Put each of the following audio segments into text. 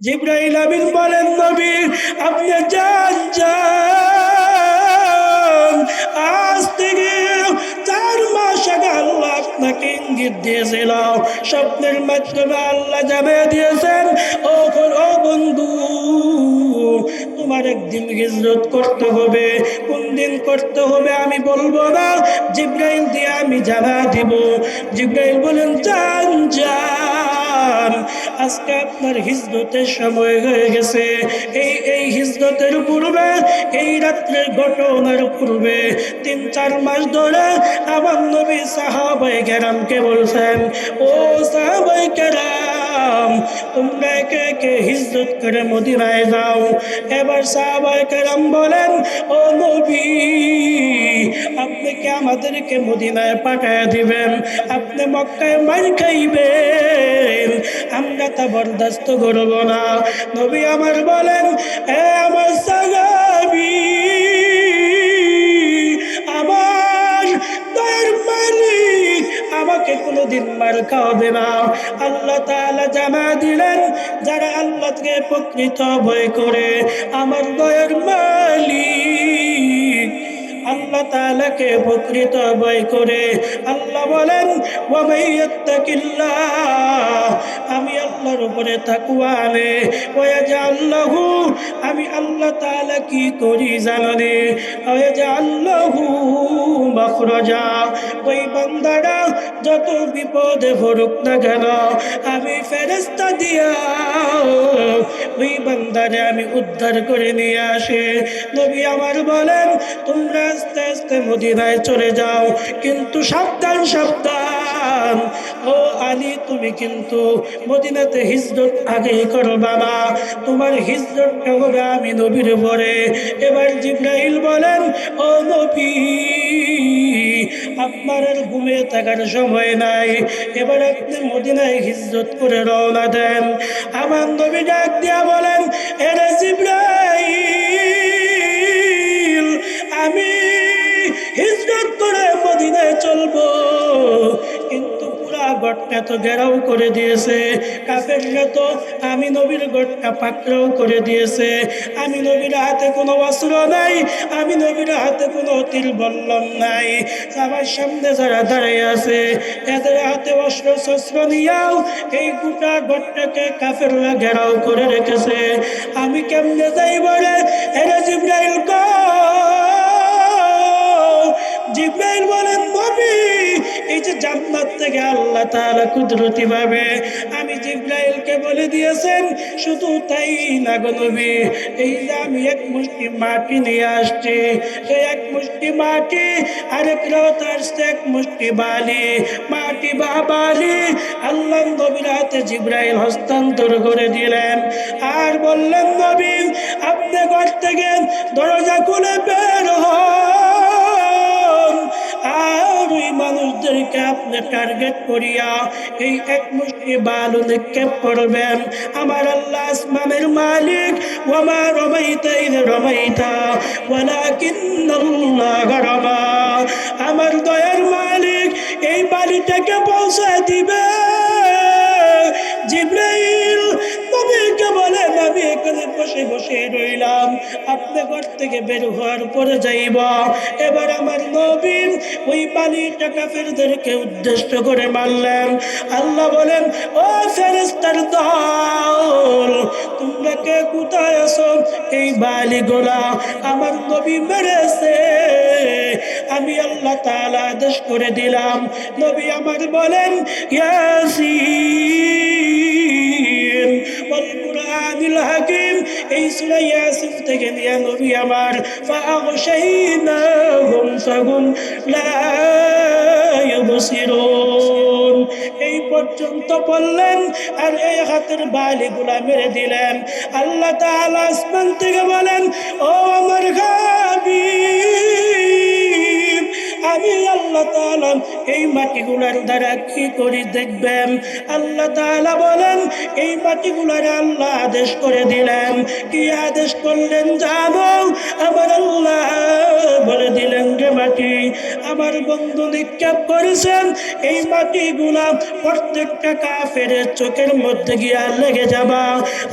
জিবরাইল আমিন বলেন, নবী আপনি যান যান। আজ থেকে 4 মাস আগে আল্লাহ আপনাকে ইঙ্গিত দিয়েছিল, স্বপ্নের মাধ্যমে আল্লাহ জানিয়ে দিয়েছেন, ও বন্ধু, তোমার একদিন হিজরত করতে হবে। কোন দিন করতে হবে আমি বলবো না, জিবরাইল দিয়ে আমি জানা দিব। জিবরাইল বলেন, যান যান, আজকে আপনার হিজরতের সময় হয়ে গেছে। এই হিজরতের পূর্বে, এই রাত্রের ঘটনার পূর্বে 3-4 মাস ধরে আমার নবী সাহাবায়ে কেরামকে বলছেন, ও সাহাবায়ে কেরাম, তোমরা একে একে হিজরত করে মদিনায় যাও। এবার সাহাবায়ে কেরাম বলেন, ও নবী, আপনি কি আমাদেরকে মদিনায় পাঠায় দিবেন? আপনি মক্কায় মার খাইবেন, আমরা তা বরদাস্ত করব না। নবী আমার বলেন, এ আমার সাহাবী, আমার দয়ার মালিক আমাকে কোনোদিন মার খাওয়াবে না। আল্লাহ তাআলা জানা দিলেন, যারা আল্লাহকে প্রকৃত ভয় করে, আমার দয়ার মালিক আল্লাহ তাআলাকে প্রকৃত ভয় করে, আল্লাহ বলেন, ওয়া মাইয়াত্তাকিল্লাহ, আমি আল্লাহর উপরে তাকওয়া আনে, ওয়া ইয়াজআল্লাহু, আমি আল্লাহ তাআলা কি করি জানেন? ওয়া ইয়াজআল্লাহু মাখরাজা, ওই বান্দারা যত বিপদে পড়ুক না কেন, আমি ফেরেশতা দিয়া ওই বান্দারে আমি উদ্ধার করে নিয়ে আসে। নবী আমার বলেন, তোমরা আস্তে আস্তে মদিনায় চলে যাও, কিন্তু সাবধান সাবধান, ও আলী, তুমি কিন্তু মদিনাতে হিজরত আগেই করবা না, তোমার হিজরতটা হবে আমি নবীর পরে। এবার জিবরাইল বলেন, ও নবী, আপনার আর ঘুমিয়ে থাকার সময় নাই, এবার আপনি মদিনায় হিজরত করে রওনা দেন। আমার নবী ডাক দিয়া বলেন, এরে জিবরাইল, আমি হিজরত করে মদিনায় চলবো, কিন্তু পুরা গড়টা তো ঘেরাও করে দিয়েছে, কাফেররা তো আমি নবীর গড়টা পাকড়াও করে দিয়েছে। আমি নবীর হাতে কোনো অস্ত্র নাই, আমি নবীর হাতে কোনো তীর বল্লম নাই। আমার সামনে যারা দাঁড়িয়ে আছে, এদের হাতে অস্ত্র শস্ত্র নিয়েও এই গোটা গড়টাকে কাফেররা ঘেরাও করে রেখেছে। আমি কেমনে যাই বলে, এরা জিবরাইল কও। জিবরাইল বলেন, নবী, এই যে জান্নাত থেকে আল্লাহ তাআলা কুদরতি ভাবে আমি জিবরাইলকে বলে দিয়েছেন, শুধু তাই না গো নবী, এই যে আমি এক মুষ্টি মাটি নিয়ে আসছি, এই এক মুষ্টি মাটি, আরেক রাত আসছে এক মুষ্টি বালি, মাটি বা বালি আল্লাহ নবীর হাতে জিবরাইল হস্তান্তর করে দিলেন। আর বললেন, নবী, আপনি ঘর থেকে দরজা খুলে বের হন, আর ওই মানুষদেরকে আপনি টার্গেট করিয়া এই এক মুষ্টি বালু নিক্ষেপ করবেন। আমার আল্লাহ আসমানের মালিক, ওয়া মা রামাইতা ইয রামাইতা ওয়ালাকিন্নাল্লাহ রামা, আমার দয়ার মালিক এই বালিটাকে পৌঁছে দিবে। জিবরাইল নবীকে বলেন, আমি এখানে বসে বসে রইলাম, আপনি ঘর থেকে বের হওয়ার পরে যাইব। এবার আমার নবী ওই বালিটা কাফেরদেরকে উদ্দেশ্য করে মারলেন। আল্লাহ বলেন, ও ফেরেশতার দল, তোমরা কে কোথায় আছো? এই বালিগুলা আমার নবী মেরেছে, আমি আল্লাহ তাআলা আদেশ করে দিলাম। নবী আমার বলেন, ইয়াসিন ওয়াল কুরআনিল হাকিম, এই সূরা ইয়াসিন থেকে নিয়ে নবী আমার ফাআগশাইনাহুম ফাহুম লা ইউবসিরুন, এই পর্যন্ত বললেন, আর এই হাতের বালিগুলা মেরে দিলেন। আল্লাহ তাআলা আসমান থেকে বলেন, ও আমার হাবিব, আমি আল্লাহ তাআলা এই মাটিগুলার দ্বারা কি করি দেখবেন। আল্লাহ তাআলা বলেন এই মাটিগুলার আল্লাহ আদেশ করে দিলেন। কি আদেশ করলেন জানো? আমার আল্লাহ বলে দিলেন যে মাটি আমার বন্ধু নিক্ষেপ করেছেন, এই মাটিগুলা প্রত্যেকটা কাফেরের চোখের মধ্যে গিয়া লেগে যাবা।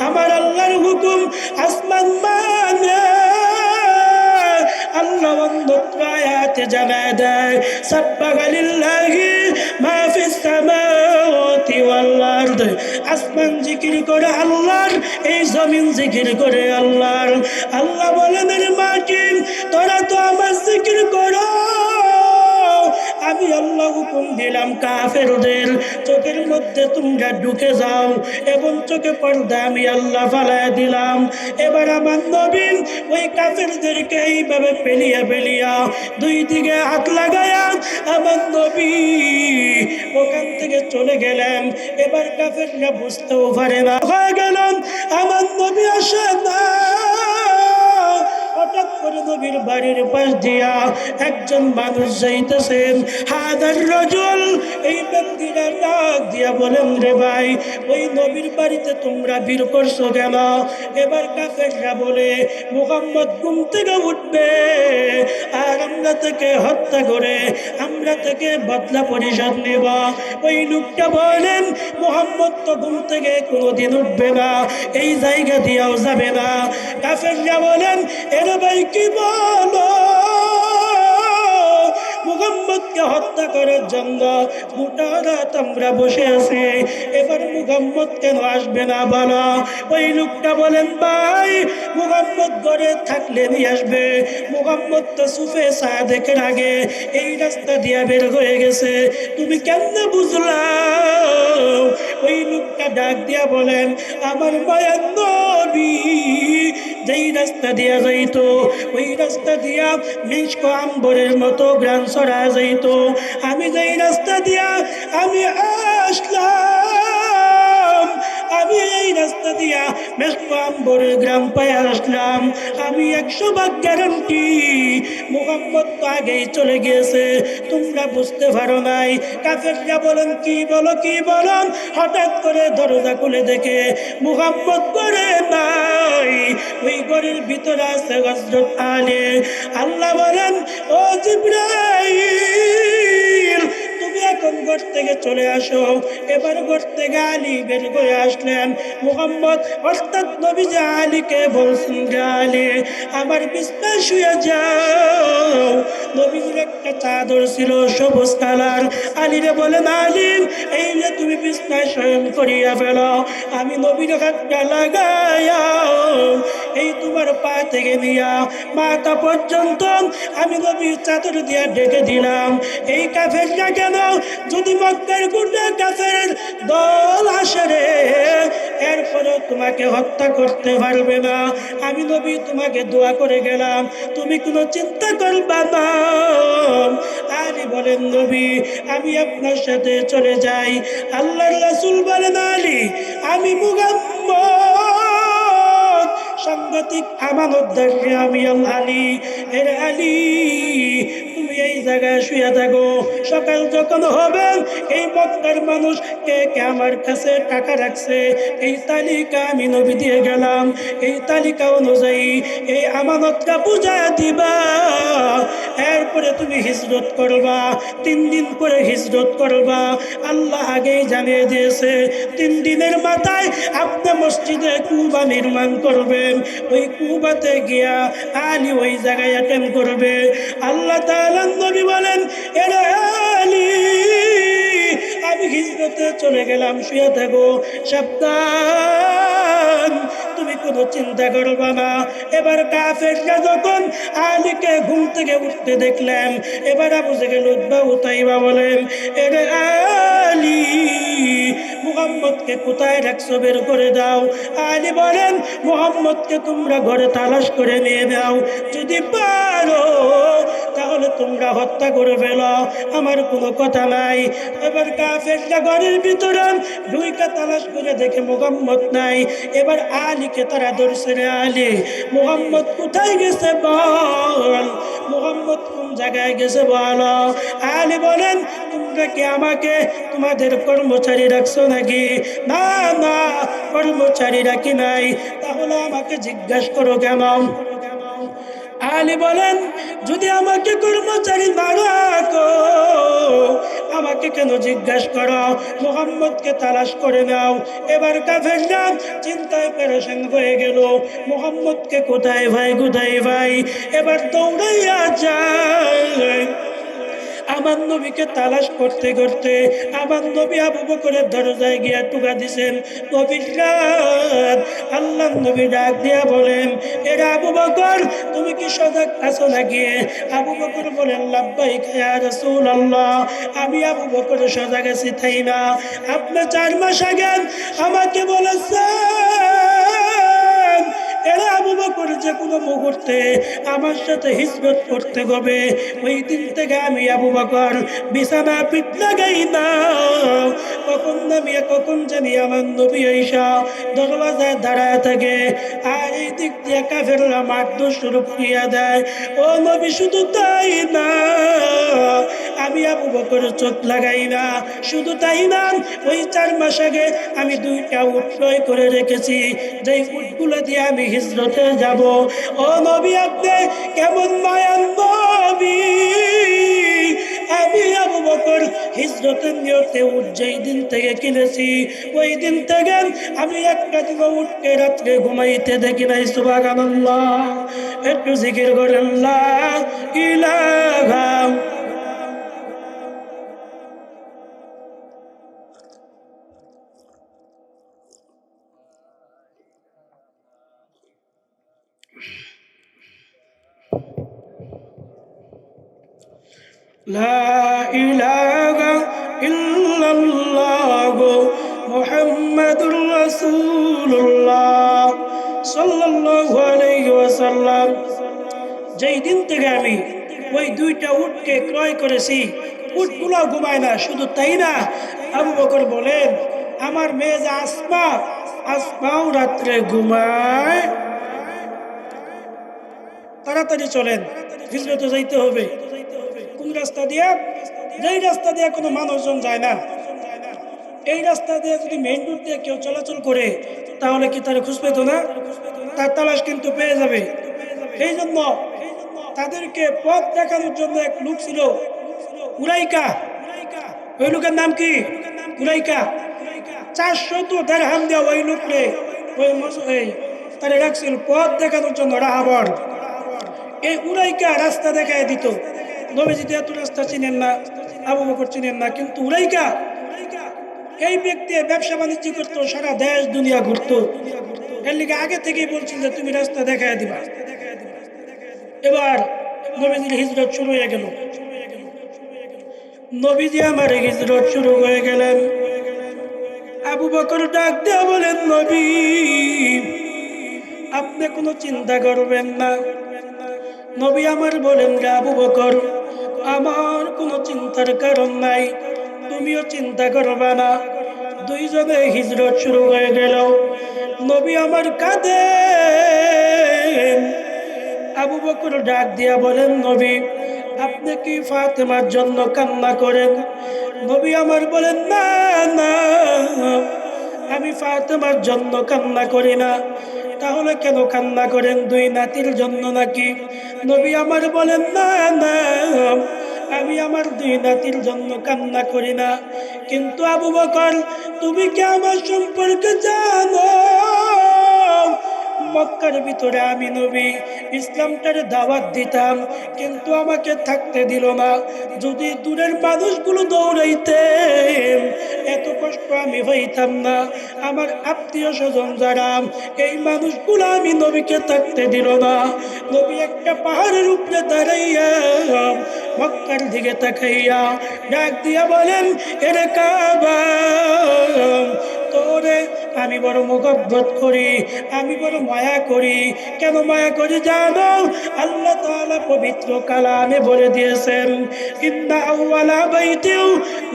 আমার আল্লাহর হুকুম আসমান মানে আল্লাহ অন্যত্র আয়াতে জানায় দেয় সাব্বাহা লিল্লাহি মা ফিস সামাওয়াতি ওয়াল আরদ। আসমান জিকির করে আল্লাহর, এই জমিন জিকির করে আল্লাহর। আল্লাহ বলেন এর মাটি তোরা তো আমার জিকির করো, আমি আল্লাহ হুকুম দিলাম কাফেরদের চোখের মধ্যে তোমরা ঢুকে যাও এবং চোখে পর্দা আমি আল্লাহ ফালায় দিলাম। এবার আমার নবী ওই কাফেরদেরকে এইভাবে পেলিয়া পেলিয়া দুই দিকে হাত লাগায়া আমার নবী ওখান থেকে চলে গেলেন। এবার কাফেররা বুঝতেও পারে না হয়ে গেলাম আমার নবী আসে না। হঠাৎ করে নবীর বাড়ির পাশ দিয়া একজন মানুষ যাইতেছেন। হাদার রাজুল, এই ব্যক্তিরা ডাক দিয়া বলেন রে ভাই ওই নবীর বাড়িতে তোমরা ভিড় করছো কেন? এবার কাফেররা বলে মুহাম্মদ ঘুম থেকে উঠবে আর আমরা থেকে হত্যা করে আমরা থেকে বদলা পরিশোধ নেব। ওই লোকটা বলেন মুহাম্মদ তো ঘুম থেকে কোনোদিন উঠবে না, এই জায়গা দিয়েও যাবে না। কাফেররা বলেন এর ভাই কি বলো? মুহাম্মদকে হত্যা করার জন্য গোটা রাত আমরা বসে আছি, এবার মুহাম্মদ কেন আসবে না বলো? ওই লোকটা বলেন ভাই মুহাম্মদ ঘরে থাকলে নিয়ে আসবে, মুহাম্মদ তো সুফে সাদেকের আগে এই রাস্তা দিয়ে বের হয়ে গেছে, তুমি কেমনে বুঝলা? ওই লোকটা ডাক দিয়া বলেন আমার মায়ের নবী যেই রাস্তা দিয়া যাইতো ওই রাস্তা দিয়া মিষ্ক আম্বরের মতো গ্রাম ছড়া যাইতো, আমি যেই রাস্তা দিয়া আমি আসলাম, আমি এই রাস্তা দিয়া মিষ্ক আম্বরের গ্রাম পায়ে আসলাম, আমি 100 ভাগ গ্যারান্টি মুহাম্মদ তো আগেই চলে গিয়েছে, তোমরা বুঝতে পারো নাই। কাফেররা বলেন কি বলো কি বলো? হঠাৎ করে দরজা খুলে দেখে মুহাম্মদ করে নাই, ওই ঘরের ভিতরে আছে হযরত আলী। আল্লাহ বলেন ও জিবরাইল তুমি এখন ঘর থেকে চলে আসো। এবার ঘর থেকে আলী বের করে আসলেন। মুহাম্মদ অর্থাৎ নবী যে আলীকে বলছেন যে আলী আমার বিছানায় শুয়ে যাও। নবীর একটা চাদর ছিল সবুজ কালার। আলীরে বলেন আলী এই যে তুমি বিছানায় শয়ন করিয়া ফেলো, আমি নবীর হাতটা লাগাইয়া এই তোমার পা থেকে নিয়া মাথা পর্যন্ত আমি নবীর চাদর দিয়া ঢেকে দিলাম। এই কাফেররা কেন যদি মক্কার গুন্ডা কাফের দল আসে রে এরপরেও তোমাকে হত্যা করতে পারবে না। আমি নবী তোমাকে দোয়া করে গেলাম, তুমি কোনো চিন্তা করবা না। আলী বলেন নবী আমি আপনার সাথে চলে যাই। আল্লাহর রাসূল বলেন আলী আমি মুহাম্মদ সাংঘাতিক আমানত দেখে আমি আলী। এর আলী তুমি এই জায়গায় শুয়ে থাকো, সকাল যখন হবে এই মক্কার মানুষ কে কে আমার কাছে টাকা রাখছে এই তালিকা আমি নবী দিয়ে গেলাম, এই তালিকা অনুযায়ী এই আমানতটা বুঝা দিবা। এরপরে তুমি হিজরত করবা, 3 দিন করে হিজরত করবা। আল্লাহ আগেই জানিয়ে দিয়েছে 3 দিনের মাথায় আপনি মসজিদে কুবা নির্মাণ করবেন, ওই কুবাতে গিয়া আলী ওই জায়গায় অ্যাটেন্ড করবে। আল্লাহ তাআলা নবী বলেন এরে আলী আমি হিজরতে চলে গেলাম, শুয়ে থাকো, সাবধান তুমি কোনো চিন্তা করবা না। এবার কাফেররা যখন আলীকে ঘুম থেকে উঠতে দেখলেন, এবার আবু জেহেল উতবা উতাইবা বলেন এরে আলী মুহাম্মদকে কোথায় রাখছো বের করে দাও। আলী বলেন মুহাম্মদকে তোমরা ঘরে তালাশ করে নিয়ে দাও, যদি পারো তাহলে তোমরা হত্যা করে ফেলো, আমার কোনো কথা নাই। এবার কাফেররা ঘরের ভিতরে ঢুইকা তালাশ করে দেখে মুহাম্মদ নাই। এবার আলীকে তারা ধরছে, রে আলী মুহাম্মদ কোথায় গেছে বল, মুহাম্মদ কোন জায়গায় গেছে বলো। আলী বলেন, তোমরা কি আমাকে তোমাদের কর্মচারী রাখছো নাকি? না না, কর্মচারী রাখি নাই। তাহলে আমাকে জিজ্ঞাসা করো কেন? আলী বলেন, যদি আমাকে কর্মচারী না রাখো, আমাকে কেন জিজ্ঞাসা করো? মুহাম্মদকে তালাশ করে নাও। এবার কাফেররা চিন্তায় পেরেশান হয়ে গেল, মুহাম্মদকে কোথায় ভাই, কোথায় ভাই। এবার দৌড়াইয়া যায়, আমার নবীকে তালাশ করতে করতে আমার নবী আবু বকরের দরজায় গিয়া টুকা দিছেন। নবীর রাত, আল্লাহ নবী ডাক দিয়া বলেন, এরা আবু বকর তুমি কি সজাগ আছো নাকি? আবু বকর বলেন, লাব্বাইক ইয়া রাসূলুল্লাহ, আমি আবু বকর সজাগ আছি, তাই না? আপনি 4 মাস আগে আমাকে বলেছেন এরা আবু বকর যে কোনো মুহূর্তে আমার সাথে হিজরত করতে হবে। ওই দিন থেকে আমি আবু বকর বিছানা পিঠ লাগাই না। কখন নামিয়ে কখন জানি আমার নবী ঈশা দরওয়াজায় দাঁড়ায় থাকে, আর এই দিক দিয়ে কাফেররা মারধর শুরু করিয়া দেয়। ও নবী, শুধু তাই না, আমি আবু বকর চোখ লাগাই না। শুধু তাই না, ওই 4 মাস আগে আমি 2টা উট ক্রয় করে রেখেছি, যেই উটগুলো দিয়ে আমি হিজরতে যাব। ও নবী, আপনি কেমন মায়ার নবী! আমি আবু বকর হিজরতের নিয়তে উট যেই দিন থেকে কিনেছি, ওই দিন থেকে আমি একটা দিন উটকে রাত্রে ঘুমাইতে দেখি নাই। সুবহানাল্লাহ, একটু জিকির করেন লা ইলাহা। লা ইলাহা ইল্লাল্লাহ মুহাম্মাদুর রাসূলুল্লাহ সাল্লাল্লাহু আলাইহি ওয়াসাল্লাম। যেই দিন থেকে আমি ওই 2টা উটকে ক্রয় করেছি, উটগুলো ঘুমায় না। শুধু তাই না, আবু বকর বলেন, আমার মেয়ে যে আসমা, আসমাও রাত্রে ঘুমায়। তাড়াতাড়ি চলেন, হিজরতে যাইতে হবে। কোন রাস্তা দিয়ে? যেই রাস্তা দিয়ে কোনো মানুষজন যায় না। এই রাস্তা দিয়ে যদি মেইন রোড দিয়ে কেউ চলাচল করে, তাহলে কি তারা খুঁজ পেত না? তার তালাশ কিন্তু পেয়ে যাবে। এই জন্য তাদেরকে পথ দেখানোর জন্য এক লোক ছিল, উরাইকা। ওই লোকের নাম কি? উরাইকা। 400 দিরহাম দেওয়া ওই লোকরে, ওই তারা রাখছিল পথ দেখানোর জন্য, রাহাবর। এই উরাইকা রাস্তা দেখায় দিত। নবীজি এত রাস্তা চিনেন না, আবু বকর চিনেন না, কিন্তু উরাইকা এই ব্যক্তি ব্যবসা বাণিজ্য করতো, সারা দেশ দুনিয়া ঘুরতো। এর লিগে আগে থেকেই বলছিল যে তুমি রাস্তা দেখায় দিবা। এবার নবীজির হিজরত শুরু হয়ে গেল। নবীজি আমার হিজরত শুরু হয়ে গেলেন। আবু বকর ডাক দেয়া বলেন, নবী আপনি কোনো চিন্তা করবেন না। নবী আমার বলেন, রে আবু বকর, আমার কোনো চিন্তার কারণ নাই, তুমিও চিন্তা করবে না। দুইজনে হিজরত শুরু হয়ে গেল। নবী আমার কাঁদে। আবু বকর ডাক দিয়া বলেন, নবী আপনি কি ফাতেমার জন্য কান্না করেন? নবী আমার বলেন, না না, আমি ফাতেমার জন্য কান্না করি না। তাহলে কেন কান্না করেন? 2 নাতির জন্য নাকি? নবী আমার বলেন, না না, আমি আমার 2 নাতির জন্য কান্না করি না। কিন্তু আবু বকর, তুমি কি আমার সম্পর্কে জানো? মক্কার ভিতরে আমি নবী ইসলামটার দাওয়াত দিতাম, কিন্তু আমাকে থাকতে দিল না। যদি দূরের মানুষগুলো দৌড়াইতে, এত কষ্ট আমি হইতাম না। আমার আত্মীয় স্বজন যারা, এই মানুষগুলো আমি নবীকে থাকতে দিল না। নবী একটা পাহাড়ের উপরে দাঁড়াইয়া মক্কার দিকে তাকাইয়া ডাক দিয়া বলেন, এরে কাবা, তোরে আমি বড় মোহব্বত করি, আমি বড় মায়া করি। কেন মায়া করি জানো? আল্লাহ তাআলা পবিত্র কালামে বলে দিয়েছেন, ইন্না আউওয়ালা বাইতিউ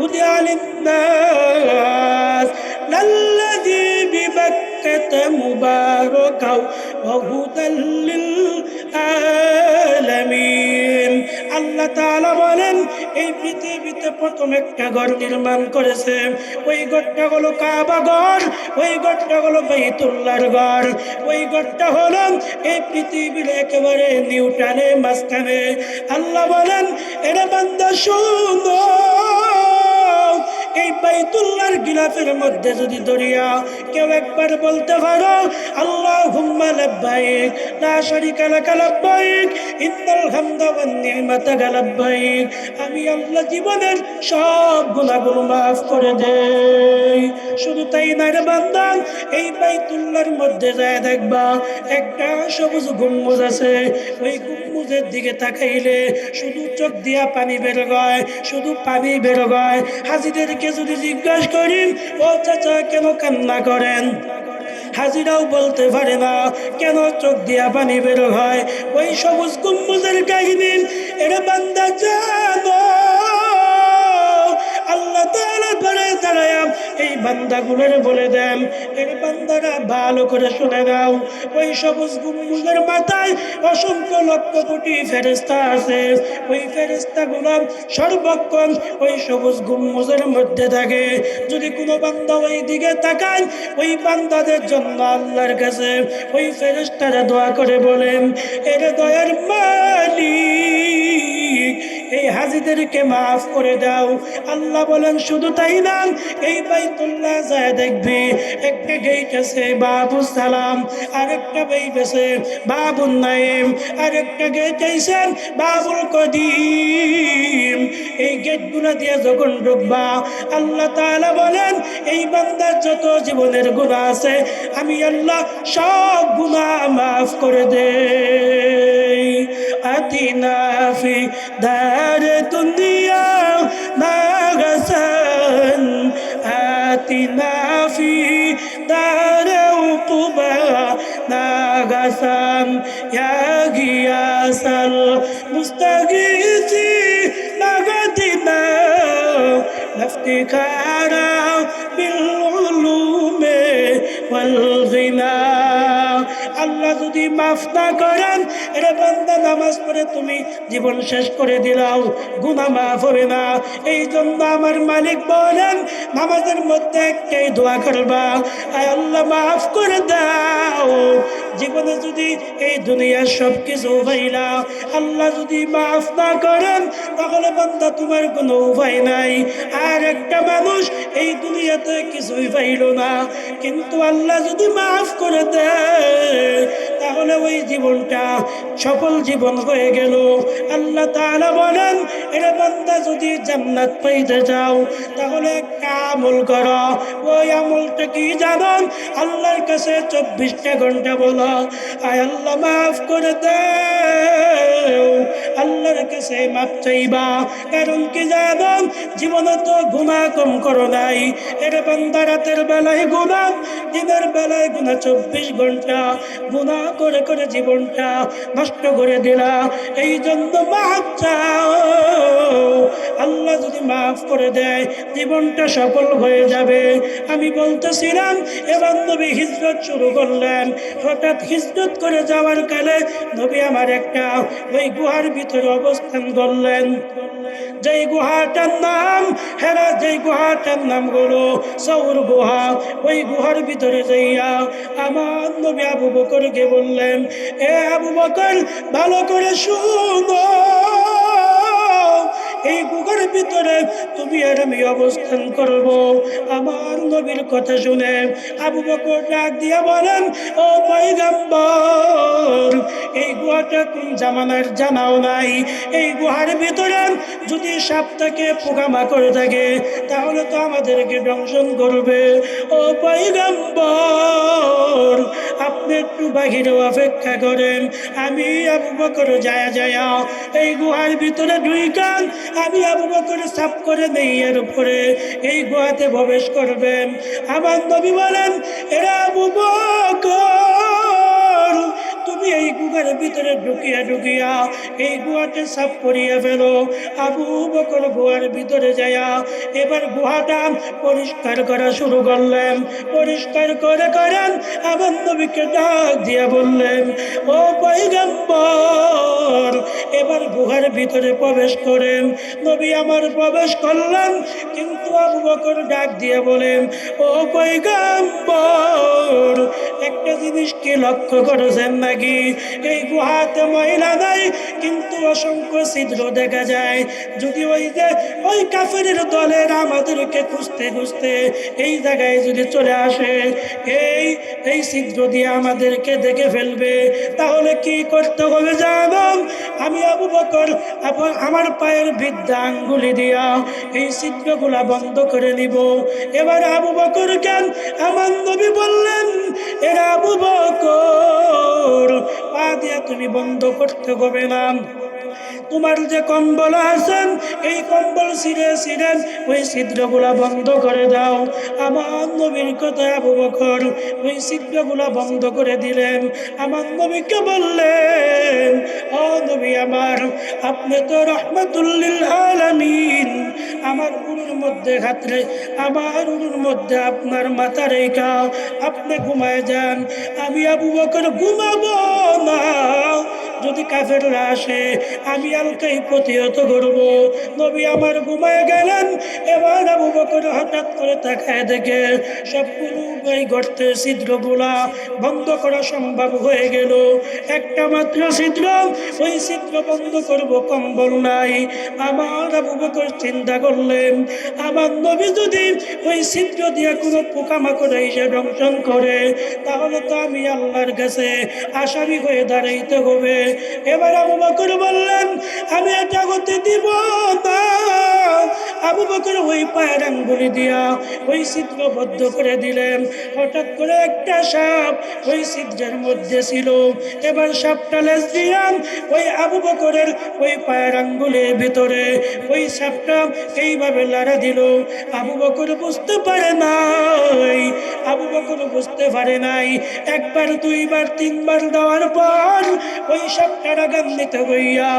উদিয়া লিন-নাস লাল্লাযী বিবাক্কাতা মুবারাকাও ওয়া হুদাল লিল আলামিন। আল্লাহ তাআলা বলেন, এই পৃথিবীতে প্রথম একটা ঘর নির্মাণ করেছে, ওই ঘরটা হলো কাবা ঘর, ওই ঘরটা হলো বাইতুল্লাহর ঘর। ওই ঘরটা হলো এই পৃথিবীর একেবারে নিউট্রালের মাঝখানে। আল্লাহ বলেন, এরা বান্দা শুনো, এই বাইতুল্লাহর গিলাফের মধ্যে যদি দরিয়া কেউ একবার বলতে পারো আল্লাহুম্মা লাব্বাইক লা শারীকা লাকা লাব্বাইক ইন্নাল হামদা ওয়ান নি'মাতা লাব্বাইক, আমি আল্লাহ জীবনের সব গুনাহগুলো মাফ করে দেই। শুধু তাই না রে বান্দা, এই বাইতুল্লাহর মধ্যে যায় দেখবা একটা সবুজ গম্বুজ আছে। ওই গম্বুজের দিকে তাকাইলে শুধু চোখ দিয়া পানি বের হয়, শুধু পানি বের হয়। হাজিদেরকে যদি জিজ্ঞাসা করি, ও চাচা কেন কান্না করেন, হাজিরাও বলতে পারে না কেন চোখ দিয়া পানি বের হয়। ওই সবুজ গম্বুজের কাহিনী এর বান্দা জানো। আল্লাহ তাআলা দাঁড়ায় দাঁড়ায় এই বান্দাগুলোর বলে দেন, এর বান্দারা ভালো করে শুনে নাও, ওই সবুজ গম্বুজের মাথায় অসংখ্য লক্ষ কোটি ফেরেশতা আছে। ওই ফেরেশতাগুলো সর্বক্ষণ ওই সবুজ গম্বুজের মধ্যে থাকে। যদি কোনো বান্দা ওই দিকে তাকায়, ওই বান্দাদের জন্য আল্লাহর কাছে ওই ফেরেশতারা দোয়া করে বলেন, এর দয়ার মালিক এই হাজিদেরকে মাফ করে দাও। আল্লাহ বলেন, শুধু তাই না, এই বাইতুল্লাহ যায় দেখবি একটা গেট আছে বাবুস সালাম, আরেকটা গেট আছে বাবুন নাইম, আরেকটা গেট আছে বাবুল কদিম। এই গেটগুলো দিয়ে যখন ঢুকবা, আল্লাহ তাআলা বলেন, এই বান্দার যত জীবনের গুনাহ আছে আমি আল্লাহ সব গুনাহ মাফ করে দেই। আতিনা ফি দার দুনিয়া নাগসান, আতিনা ফি দার উকুবা নাগসান, ইয়া গিয়াসাল মুস্তাগীথি নাগাতিনা লাফতিখারা বিল উলুমে ওয়াল গিনা। আল্লাহ যদি মাফ না করেন, এরা বান্দা নামাজ পড়ে তুমি জীবন শেষ করে দিলাও, গুনাহ মাফ হবে না। এই জন্য আমার মালিক বলেন, নামাজের মধ্যে একটাই দোয়া করবা, আয় আল্লাহ মাফ করে দাও। জীবনে যদি এই দুনিয়ার সব কিছু পাইলা, আল্লাহ যদি মাফ না করেন, তাহলে বান্দা তোমার কোনো উপায় নাই। আর একটা মানুষ এই দুনিয়াতে কিছুই পাইল না, কিন্তু আল্লাহ যদি মাফ করে দেয়, তাহলে ওই জীবনটা সফল জীবন হয়ে গেল। আল্লাহ তাআলা বলেন, এরা বান্দা যদি জান্নাত পাইতে চাও, তাহলে একটা আমল করো। ওই আমলটা কি জানো? আল্লাহর কাছে 24টা ঘন্টা বলো, আয় আল্লাহ মাফ করে দাও। আল্লাহর কাছে মাফ চাইবা, কারণ কি জানো? জীবনে তো গুনাহ কম করো নাই। এরা বান্দা রাতের বেলায় গুনাহ, দিনের বেলায় গুনাহ, 24 ঘন্টা গুনাহ করে করে জীবনটা নষ্ট করে দিলা। এই জন্য মাফ চাও, আল্লাহ যদি মাফ করে দেয় জীবনটা সফল হয়ে যাবে। আমি বলতেছিলাম, এবার নবী হিজরত শুরু করলেন। হঠাৎ হিজরত করে যাওয়ার কালে নবী আমার একটা ওই গুহার ভিতরে অবস্থান করলেন। যেই গুহাটার নাম হেরা, যেই গুহাটার নাম হলো সৌর গুহা। ওই গুহার ভিতরে যাইয়া আমার নবী আবু বকরকে বললেন, এ আবু বকর, ভালো করে শুনো, এই গুহার ভিতরে তুমি আর আমি অবস্থান করব। আমার নবীর কথা শুনে আবু বকর ডাক দিয়া বলেন, ও পয়গম্বর, এই গুহাটা কোন জামানার জানাও নাই। এই গুহার ভিতরে যদি সাপ থাকে, পোকামাকড় থাকে, তাহলে তো আমাদেরকে দংশন করবে। ও পয়গম্বর, আপনি আপনি একটু বাহিরে অপেক্ষা করেন, আমি আবু বকর যায় এই গুহার ভিতরে ঢুইকান, আমি আবু বকর সাফ করে নেই এর উপরে এই গুহাতে প্রবেশ করবেন। আমার নবী বলেন, এরা আবু বকর, তুমি এই গুহার ভিতরে ঢুকিয়া ঢুকিয়া এই গুহাতে সাফ করিয়া ফেলো। আবু বকর গুহার ভিতরে যায়া এবার গুহাটা পরিষ্কার করা শুরু করলেন। পরিষ্কার করে করেন আমার নবীকে ডাক দিয়া বললেন, ও পয়গম্বর, এবার গুহার ভিতরে প্রবেশ করেন। নবী আমার প্রবেশ করলেন, কিন্তু আবু বকর ডাক দিয়ে বলেন, ও পয়গম্বর, একটা জিনিস কি লক্ষ্য করেছেন নাকি? এই গুহাতে ময়লা নাই, কিন্তু অসংখ্য ছিদ্র দেখা যায়। যদি ওই কাফেরের দলের আমাদেরকে খুঁজতে খুঁজতে এই জায়গায় যদি চলে আসে, এই ছিদ্র দিয়ে আমাদেরকে দেখে ফেলবে, তাহলে কি করতে হবে জানো? আমি আবু বকর আমার পায়ের বৃদ্ধা আঙ্গুলি দিয়া এই ছিদ্রগুলা বন্ধ করে নিব। এবার আবু বকর কেন আমার নবী বললেন, এরা আবু বকর, পা দিয়া তুমি বন্ধ করতে হবে না, তোমার যে কম্বল আছেন এই কম্বল ছিঁড়ে ছিঁড়ে ওই ছিদ্রগুলা বন্ধ করে দাও। আমার নবীর কথা আবু বকর ওই ছিদ্রগুলা বন্ধ করে দিলেন। আমার নবীকে বললেন, ও নবী আমার, আপনি তো রহমাতুল লিল আলামিন, আমার উরুর মধ্যে হাতরে, আমার উরুর মধ্যে আপনার মাথা রেখা আপনি ঘুমায় যান, আমি আবু বকর ঘুমাবো না। যদি কাফেররা আসে আমি আলকাই প্রতিহত করব। নবী আমার ঘুমায় গেলেন। এবার আবু বকর হঠাৎ করে তাকায় দেখে সবগুলো এই গর্তের ছিদ্রগুলা বন্ধ করা সম্ভব হয়ে গেল। একটা মাত্র ছিদ্র, ওই ছিদ্র বন্ধ করব, কম্বল নাই। আমার আবু বকর চিন্তা করলেন, আমার নবী যদি ওই ছিদ্র দিয়ে কোনো পোকামাকড় এসে দংশন করে, তাহলে তো আমি আল্লাহর কাছে আসামি হয়ে দাঁড়াইতে হবে। এবার আবু বকর বললেন, আমি এটা করতে দিব না। আবু বকর ওই পায়ের আঙ্গুলি দিয়া ওই ছিদ্র বদ্ধ করে দিলেন। হঠাৎ করে একটা সাপ ওই ছিদ্রের মধ্যে ছিল। এবার সাপটা লেজ দিয়া ওই আবু বকরের ওই পায়ের আঙ্গুলের ভিতরে ওই সাপটা এইভাবে লাড়া দিল। আবু বকর বুঝতে পারে নাই, আবু বকর বুঝতে পারে নাই। একবার দুইবার তিনবার দেওয়ার পর ওই সাপটা রাগান্বিত হইয়া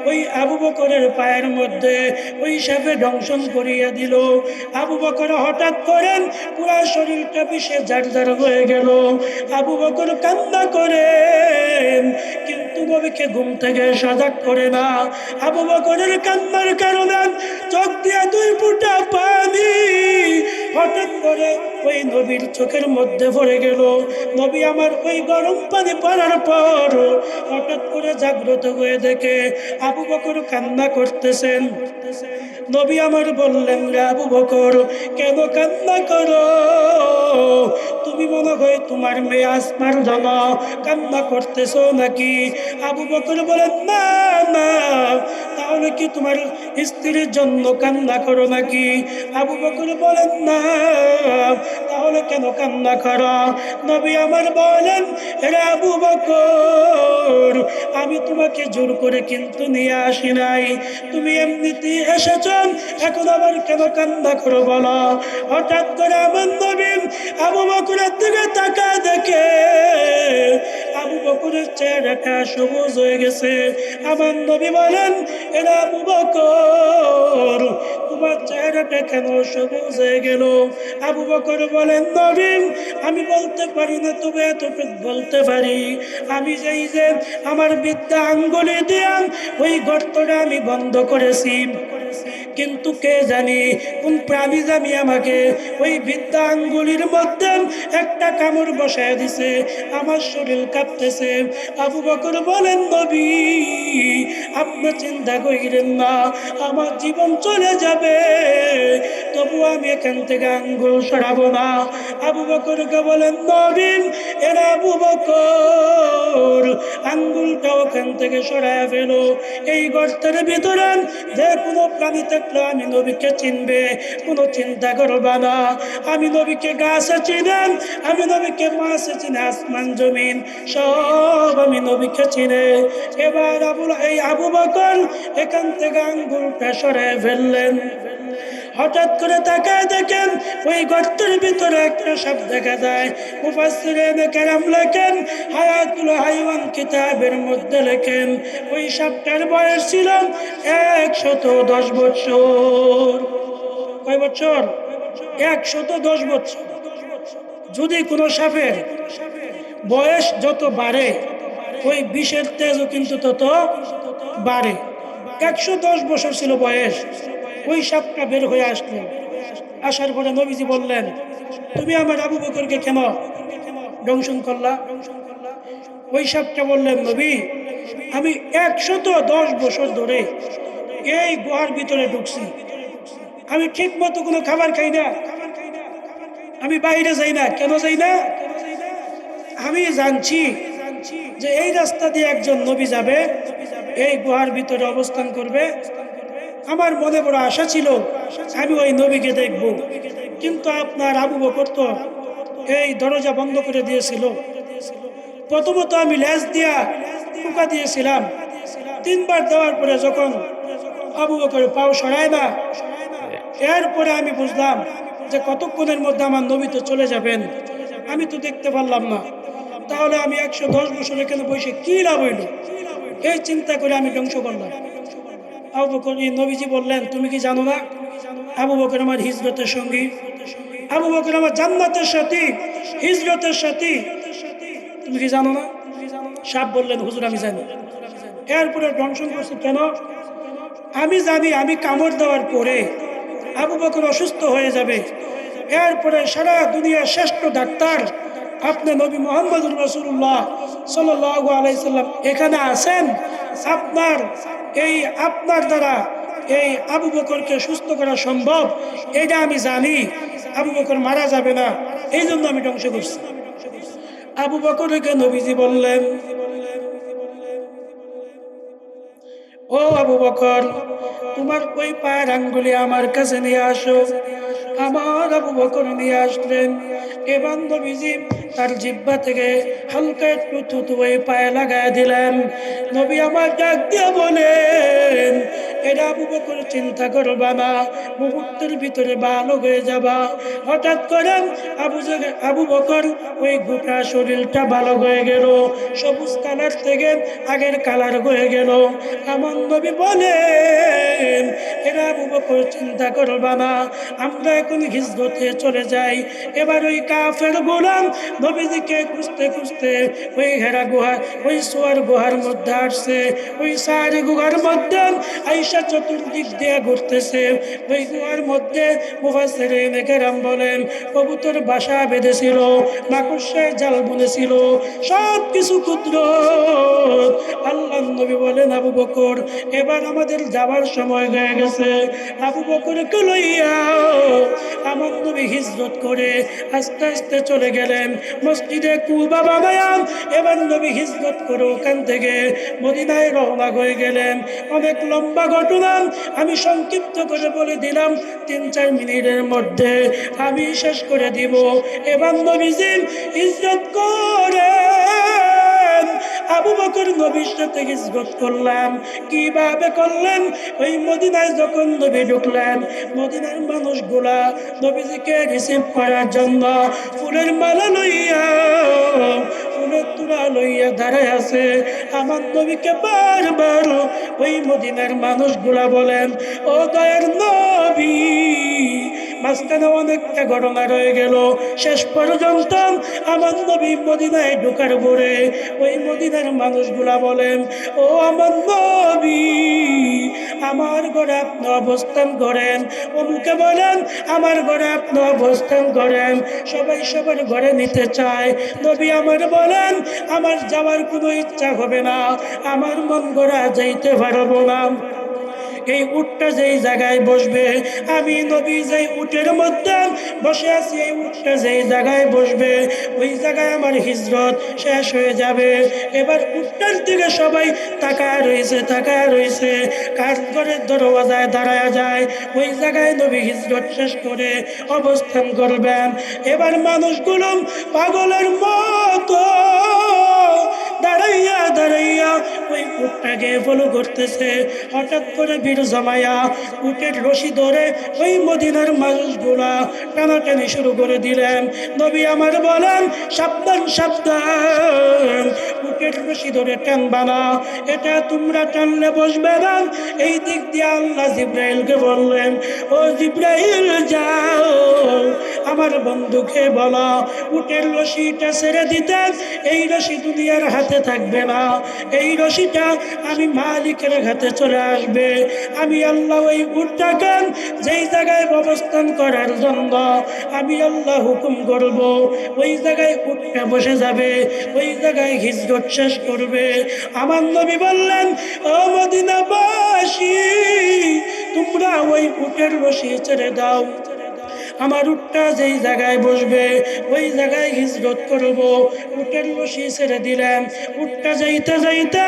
ওই আবু বকরের পায়ের মধ্যে ওই সাপে দংশন করিয়া দিল। আবু বকর হঠাৎ করেন পুরা শরীরটা বিষে ঝাড়ঝাড় হয়ে গেল। আবু বকর কান্না করে, কিন্তু নবীকে ঘুম থেকে সজাগ করে না। আবু বকরের কান্নার কারণে চোখ দিয়া দুই ফোঁটা পানি হঠাৎ করে ওই নবীর চোখের মধ্যে পড়ে গেল। নবী আমার ওই গরম পানি পড়ার পর হঠাৎ করে জাগ্রত হয়ে দেখে আবু বকর কান্না করতেছেন। নবী আমার বললেন, রে আবু বকর, কেন কান্না করো? তুমি মনে হয় তোমার মেয়ে আসমার জন্য কান্না করতেছো নাকি? আবু বকর বলেন, না না, তাহলে কি তোমার স্ত্রীর জন্য কান্না করো নাকি? আবু বকর বলেন, না, তাহলে কেন কান্না করো? নবী আমার বলেন, রে আবু বকর, আমি তোমাকে জোর করে কিন্তু নিয়ে আসি নাই, তুমি এমনিতেই এসেছ, এখন আবার কেন কান্না করো বলো? হঠাৎ করে আমার নবী আবু বকরের দিকে তাকায় দেখে আবু বকরের চেহারাটা সবুজ হয়ে গেছে। আমার নবী বলেন, এরা আবু বকর, তোমার চেহারাটা কেন সবুজ হয়ে গেল? আবু বকর বলেন, নবী, আমি বলতে পারি না, তবে এতটুকু বলতে পারি, আমি যেই যে আমার বিদ্যা আঙ্গুলি দিয়া ওই গর্তটা আমি বন্ধ করেছি, কিন্তু কে জানি কোন প্রাণী জানি আমাকে ওই বিদ্যা আঙ্গুলির মধ্যে একটা কামড় বসায় দিছে, আমার শরীর কাঁপতেছে। আবু বকর বলেন, নবী, আপনি চিন্তা করিলেন না, আমার জীবন চলে যাবে, তবু আমি এখান থেকে আঙ্গুল সরাবো না। আবু বকরকে বলেন, নবী, এরা আবু বকর আঙ্গুলটা ওখান থেকে সরায় ফেলো। এই গর্তের ভিতরে যে কোনো প্রাণী থাকলে আমি নবীকে চিনবে, কোনো চিন্তা করবা না। আমি নবীকে গাছে চিনেন, আমি নবীকে মাছে চিনে, আসমান জমিন সব আমি নবীকে চিনে। এবার আবু বকর এখান থেকে আঙ্গুলটা সরায় ফেললেন। হঠাৎ করে তাকায় দেখেন ওই গর্তের ভিতরে একটা সাপ দেখা যায়। মুফাসসিরিনে কেরাম লেখেন, হায়াতুল হাইওয়ান কিতাবের মধ্যে লেখেন ওই সাপটার বয়স ছিল 110 বছর। কয় বছর? 110 বছর। যদি কোনো সাপের বয়স যত বাড়ে, ওই বিষের তেজও কিন্তু তত বাড়ে। 110 বছর ছিল বয়স। ওই সাপটা বের হয়ে আসলো। আসার পরে নবীজি বললেন, তুমি আমার আবু বকরকে কেন দংশন করলা? ওই সাপটা বললেন, নবী, আমি 110 বছর ধরে এই গুহার ভিতরে ঢুকছি। আমি ঠিক মতো কোনো খাবার খাই না, আমি বাইরে যাই না। কেন যাই না? আমি জানছি যে এই রাস্তা দিয়ে একজন নবী যাবে, এই গুহার ভিতরে অবস্থান করবে। আমার মনে বড় আশা ছিল আমি ওই নবীকে দেখব, কিন্তু আপনার আবু বকর তো এই দরজা বন্ধ করে দিয়েছিল। প্রথমত আমি লেজ দিয়া টোকা দিয়েছিলাম, 3বার দেওয়ার পরে যখন আবু বকর পাও সরায় না, এরপরে আমি বুঝলাম যে কতক্ষণের মধ্যে আমার নবী তো চলে যাবেন, আমি তো দেখতে পারলাম না। তাহলে আমি 110 বছর এখানে বসে কি লাভ হইল? এই চিন্তা করে আমি ধ্বংস করলাম। আবু বকর নবীজি বললেন, তুমি কি জানো না আবু বকর আমার হিজরতের সঙ্গী, আবু বকর আমার জান্নাতের সাথী, হিজরতের সাথী, তুমি কি জানো না? সাপ বললেন, হুজুর আমি জানি। এরপরে দংশন করছি কেন? আমি জানি আমি কামড় দেওয়ার পরে আবু বকর অসুস্থ হয়ে যাবে। এরপরে সারা দুনিয়ার শ্রেষ্ঠ ডাক্তার আপনি নবী মুহাম্মদুর রাসূলুল্লাহ সাল্লাল্লাহু আলাইহি সাল্লাম এখানে আছেন। আপনার দ্বারা এই আবু বকরকে সুস্থ করা সম্ভব, এটা আমি জানি। আবু বকর মারা যাবে না, এই জন্য আমি ধ্বংস করছি। আবু বকরকে নবীজি বললেন, ও আবু বকর, তোমার ওই পায়ের আঙ্গুলি আমার কাছে নিয়ে আসো। আমার আবু বকর নিয়ে আসলেন। এবার নবীজি তার জিহ্বা থেকে হালকা একটু থুতু ওই পায়ে লাগায় দিলেন। নবী আমার ডাক দিয়ে বলেন, এটা আবু বকর চিন্তা করবা না, মুহূর্তের ভিতরে ভালো হয়ে যাবা। হঠাৎ করে আবু বকর ওই গোটা শরীরটা ভালো হয়ে গেল, সবুজ কালার থেকে আগের কালার হয়ে গেল। আমার নবী বলেন, এরা আবু বকর চিন্তা করবা না, আমরা এখন হিজরতে চলে যাই। এবার ওই কাফের গোলাম নবীজিকে খুঁজতে খুঁজতে ওই হেরা গুহা, ওই সোয়ার গুহার মধ্যে আসছে। ওই সারি গুহার মধ্যে আইসা চতুর্দিক দিয়ে ঘুরতেছে। ওই গুহার মধ্যে মুফাসসিরিনে কেরাম বলেন, কবুতর বাসা বেঁধেছিল, মাকড়সায় জাল বুনেছিল, সব কিছু ক্ষুদ্র। আল্লাহর নবী বলেন, আবু বকর এবার আমাদের যাবার সময় হয়ে গেছে। আবু বকরকে লইয়া আমার নবী হিজরত করে আস্তে আস্তে চলে গেলেন মসজিদে কুবা বানায়া। এবার নবী হিজরত করে ওখান থেকে মদিনায় রওনা হয়ে গেলেন। অনেক লম্বা ঘটনা, আমি সংক্ষিপ্ত করে বলে দিলাম, 3-4 মিনিটের মধ্যে আমি শেষ করে দিব। এবার নবীজি হিজরত করে আবু বকর নবীর সাথে হিজরত করলাম। কিভাবে করলেন? ওই মদিনায় যখন নবী ঢুকলেন, মদিনার মানুষগুলা নবীজিকে রিসিভ করার জন্য ফুলের মালা লইয়া, ফুলের তুলা লইয়া দাঁড়ায় আছে। আমার নবীকে বারবার ওই মদিনার মানুষগুলা বলেন, ও দয়ার নবী, মাঝখানে অনেকটা ঘটনা রয়ে গেল। শেষ পর্যন্ত আমার নবী মদিনায় ঢোকার পরে ওই মদিনার মানুষগুলা বলেন, ও আমার নবী, আমার ঘরে আপনি অবস্থান করেন। অমুকে বলেন, আমার ঘরে আপনি অবস্থান করেন। সবাই সবার ঘরে নিতে চায়। নবী আমার বলেন, আমার যাওয়ার কোনো ইচ্ছা হবে না, আমার মন গড়া যাইতে পারবো না। এই উটটা যেই জায়গায় বসবে, আমি নবী যেই উটের মধ্যে বসে আছি, এই উটটা যেই জায়গায় বসবে ওই জায়গায় আমার হিজরত শেষ হয়ে যাবে। এবার উটটার দিকে সবাই তাকায় রয়েছে, তাকায় রয়েছে। কাজ করে দরওয়াজায় দাঁড়ায় যায়, ওই জায়গায় নবী হিজরত শেষ করে অবস্থান করবেন। এবার মানুষগুলো পাগলের মতো দাঁড়াইয়া দাঁড়াইয়া ওই উটটাকে ফলো করতেছে। হঠাৎ করে ভিড় জমাইয়া উটের রশি ধরে ওই মদিনার মানুষগুলা টানাটানি শুরু করে দিলেন। নবী আমার বলেন, সাবধান সাবধান, উটের রশি ধরে টানবা না, এটা তোমরা টানলে বসবে না। এই দিক দিয়ে আল্লাহ জিব্রাইলকে বললেন, ও জিব্রাইল যাও আমার বন্ধুকে বলা উটের রশিটা ছেড়ে দিতেন, এই রশি দুনিয়ার হাতে থাকবে না, এই রশিটা আমি মালিকের হাতে চলে আসবে। আমি আল্লাহ ওই উটটাকে যেই জায়গায় অবস্থান করার জন্য আমি আল্লাহ হুকুম করব, ওই জায়গায় উটটা বসে যাবে, ওই জায়গায় হিজরত শেষ করবে। আমার নবী বললেন, ও মদিনাবাসী, তোমরা ওই উটের রশি ছেড়ে দাও, আমার উটটা যেই জায়গায় বসবে ওই জায়গায় হিজরত করব। উটের রশি ছেড়ে দিলেন। উটটা যাইতে যাইতে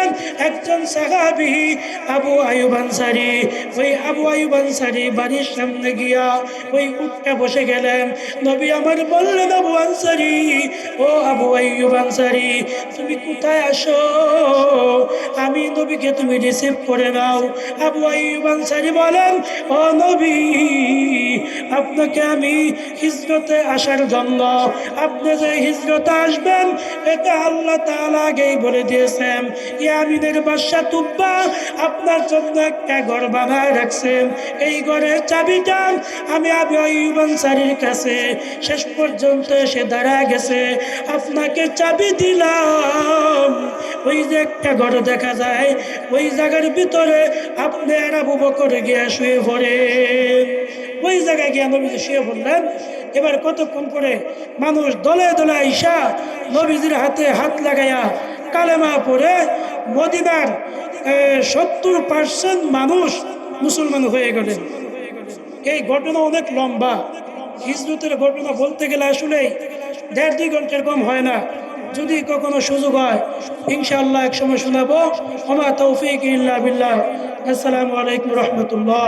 একজন সাহাবী আবু আইয়ুব আনসারী, ওই আবু আইয়ুব আনসারী বাড়ির সামনে গিয়া ওই উটটা বসে গেলেন। নবী আমার বললেন, আবু আনসারী, ও আবু আইয়ুব আনসারী, তুমি কোথায় আসো, আমি নবীকে তুমি রিসিভ করে নাও। আবু আইয়ুব আনসারী বলেন, ও নবী, আপনাকে আমি হিজরতে আসার জন্য, আপনি যে হিজরতে আসবেন এটা আল্লাহ তাআলা আগেই বলে দিয়েছেন। ইয়ামিনের বাদশা তুব্বা আপনার জন্য একটা ঘর বানায় রাখছেন, এই ঘরের চাবিটা আমি আবু আইয়ুব আনসারীর কাছে শেষ পর্যন্ত এসে দাঁড়ায় গেছে, আপনাকে চাবি দিলাম। ওই যে একটা ঘর দেখা যায়, ওই জায়গার ভিতরে আপনি আর আবু বকর গিয়া শুয়ে পড়েন। ওই জায়গায় গিয়া নবীজি শুয়ে পড়লেন। এবার কতক্ষণ পরে মানুষ দলে দলে আইসা নবীজির হাতে হাত লাগাইয়া কালেমা পড়ে মদিনার 70% মানুষ মুসলমান হয়ে গেলেন। এই ঘটনা অনেক লম্বা, হিজরতের ঘটনা বলতে গেলে আসলে 1.5-2 ঘন্টার কম হয় না। যদি কখনো সুযোগ হয় ইনশাআল্লাহ এক সময় শোনাবো। ওমা তৌফিক ইল্লা বিল্লাহ। আসসালামু আলাইকুম রহমতুল্লাহ।